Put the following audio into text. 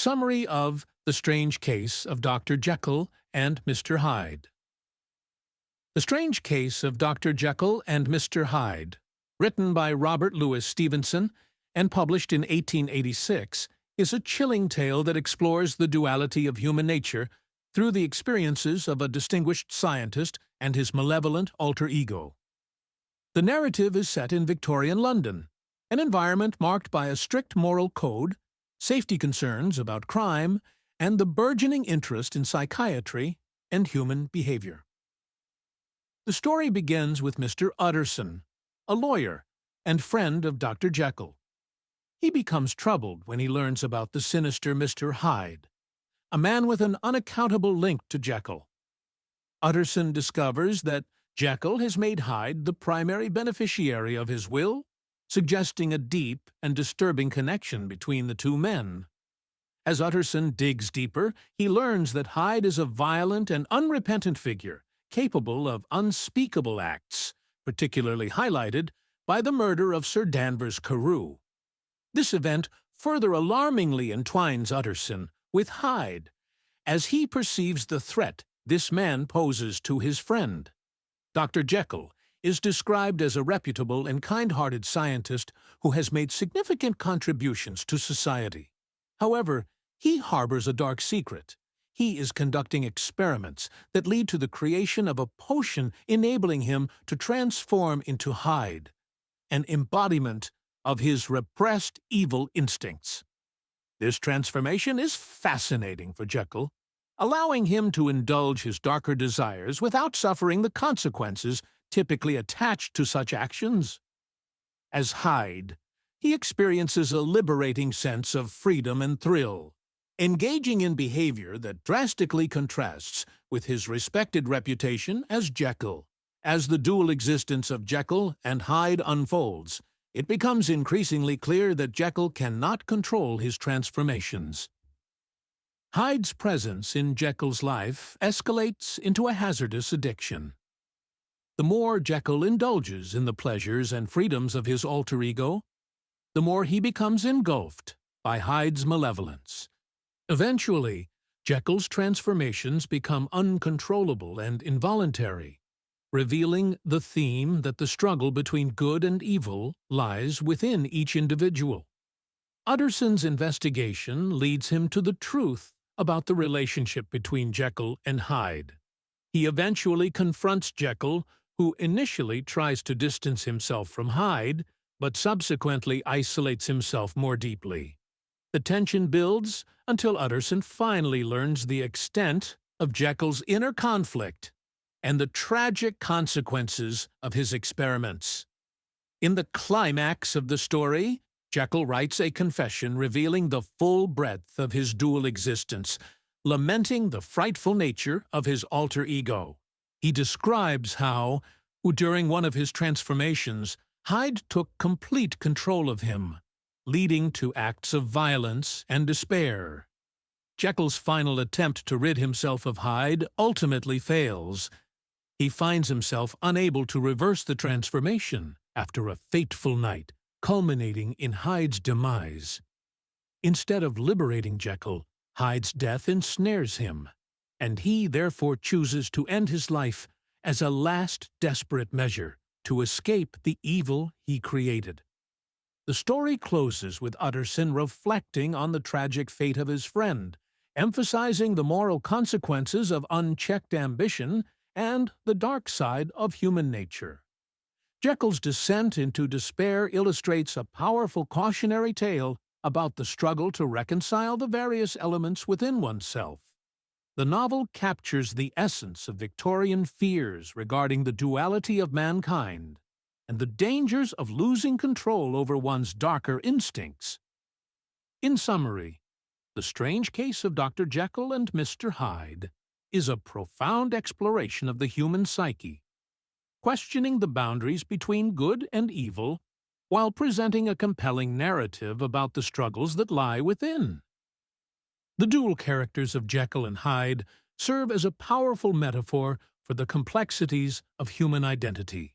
Summary of The Strange Case of Dr. Jekyll and Mr. Hyde. The Strange Case of Dr. Jekyll and Mr. Hyde, written by Robert Louis Stevenson and published in 1886, is a chilling tale that explores the duality of human nature through the experiences of a distinguished scientist and his malevolent alter ego. The narrative is set in Victorian London, an environment marked by a strict moral code, safety concerns about crime, and the burgeoning interest in psychiatry and human behavior. The story begins with Mr. Utterson, a lawyer and friend of Dr. Jekyll. He becomes troubled when he learns about the sinister Mr. Hyde, a man with an unaccountable link to Jekyll. Utterson discovers that Jekyll has made Hyde the primary beneficiary of his will, suggesting a deep and disturbing connection between the two men. As Utterson digs deeper, he learns that Hyde is a violent and unrepentant figure, capable of unspeakable acts, particularly highlighted by the murder of Sir Danvers Carew. This event further alarmingly entwines Utterson with Hyde, as he perceives the threat this man poses to his friend. Dr. Jekyll is described as a reputable and kind-hearted scientist who has made significant contributions to society. However, he harbors a dark secret. He is conducting experiments that lead to the creation of a potion enabling him to transform into Hyde, an embodiment of his repressed evil instincts. This transformation is fascinating for Jekyll, allowing him to indulge his darker desires without suffering the consequences typically attached to such actions. As Hyde, he experiences a liberating sense of freedom and thrill, engaging in behavior that drastically contrasts with his respected reputation as Jekyll. As the dual existence of Jekyll and Hyde unfolds, it becomes increasingly clear that Jekyll cannot control his transformations. Hyde's presence in Jekyll's life escalates into a hazardous addiction. The more Jekyll indulges in the pleasures and freedoms of his alter ego, the more he becomes engulfed by Hyde's malevolence. Eventually, Jekyll's transformations become uncontrollable and involuntary, revealing the theme that the struggle between good and evil lies within each individual. Utterson's investigation leads him to the truth about the relationship between Jekyll and Hyde. He eventually confronts Jekyll, who initially tries to distance himself from Hyde, but subsequently isolates himself more deeply. The tension builds until Utterson finally learns the extent of Jekyll's inner conflict and the tragic consequences of his experiments. In the climax of the story, Jekyll writes a confession revealing the full breadth of his dual existence, lamenting the frightful nature of his alter ego. He describes how, during one of his transformations, Hyde took complete control of him, leading to acts of violence and despair. Jekyll's final attempt to rid himself of Hyde ultimately fails. He finds himself unable to reverse the transformation after a fateful night, culminating in Hyde's demise. Instead of liberating Jekyll, Hyde's death ensnares him, and he therefore chooses to end his life as a last desperate measure to escape the evil he created. The story closes with Utterson reflecting on the tragic fate of his friend, emphasizing the moral consequences of unchecked ambition and the dark side of human nature. Jekyll's descent into despair illustrates a powerful cautionary tale about the struggle to reconcile the various elements within oneself. The novel captures the essence of Victorian fears regarding the duality of mankind and the dangers of losing control over one's darker instincts. In summary, The Strange Case of Dr. Jekyll and Mr. Hyde is a profound exploration of the human psyche, questioning the boundaries between good and evil while presenting a compelling narrative about the struggles that lie within. The dual characters of Jekyll and Hyde serve as a powerful metaphor for the complexities of human identity.